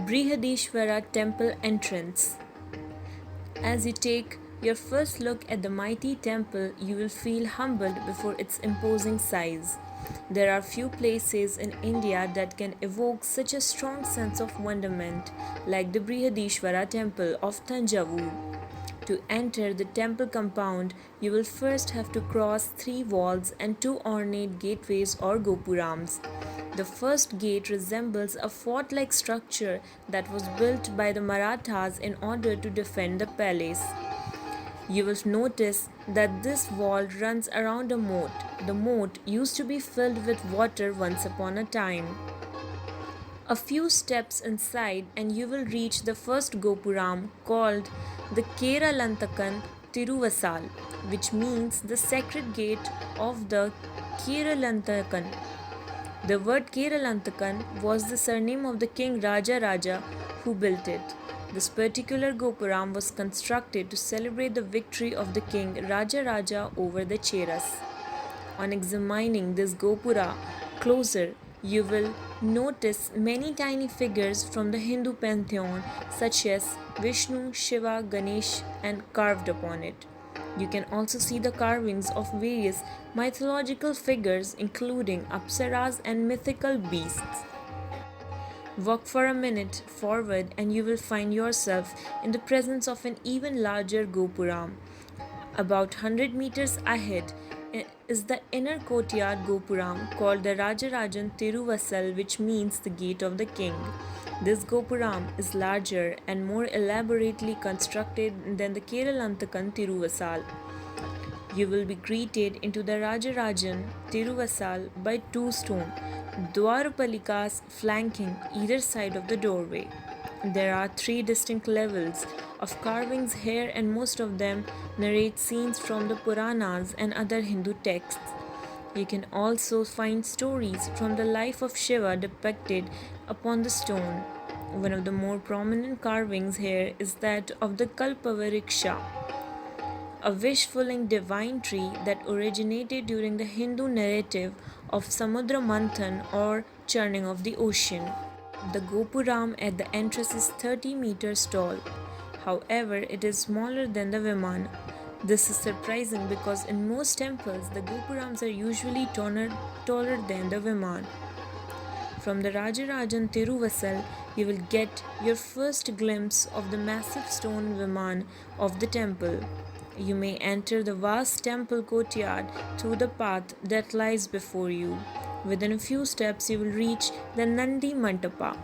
Brihadeeshwara temple entrance. As you take your first look at the mighty temple, you will feel humbled before its imposing size. There are few places in India that can evoke such a strong sense of wonderment like the Brihadeeshwara temple of Tanjaavoor. To enter the temple compound, you will first have to cross three walls and two ornate gateways or gopurams. The first gate resembles a fort like structure that was built by the Marathas in order to defend the palace. You will notice that this wall runs around a moat. The moat used to be filled with water once upon a time. A few steps inside, and you will reach the first Gopuram called the Keralantakan Tiruvasal, which means the sacred gate of the Keralantakan. The word Keralantakan was the surname of the king Raja Raja who built it. This particular Gopuram was constructed to celebrate the victory of the king Raja Raja over the Cheras. On examining this Gopura closer, you will notice many tiny figures from the Hindu pantheon such as Vishnu, Shiva, Ganesh and carved upon it. You can also see the carvings of various mythological figures including apsaras and mythical beasts. Walk for a minute forward and you will find yourself in the presence of an even larger Gopuram. About 100 meters ahead is the inner courtyard Gopuram called the Rajarajan Tiruvasal, which means the gate of the king. This Gopuram is larger and more elaborately constructed than the Keralantakan Tiruvasal. You will be greeted into the Rajarajan Tiruvasal by two stone Dwarpalikas flanking either side of the doorway. There are three distinct levels of carvings here, and most of them narrate scenes from the Puranas and other Hindu texts. You can also find stories from the life of Shiva depicted upon the stone. One of the more prominent carvings here is that of the Kalpavriksha, a wish-fulfilling divine tree that originated during the Hindu narrative of Samudra Manthan or churning of the ocean. The Gopuram at the entrance is 30 meters tall. However, it is smaller than the Vimana. This is surprising because in most temples, the Gopurams are usually taller than the Vimana. From the Rajarajan Tiruvasal, you will get your first glimpse of the massive stone Vimana of the temple. You may enter the vast temple courtyard through the path that lies before you. Within a few steps, you will reach the Nandi Mantapa.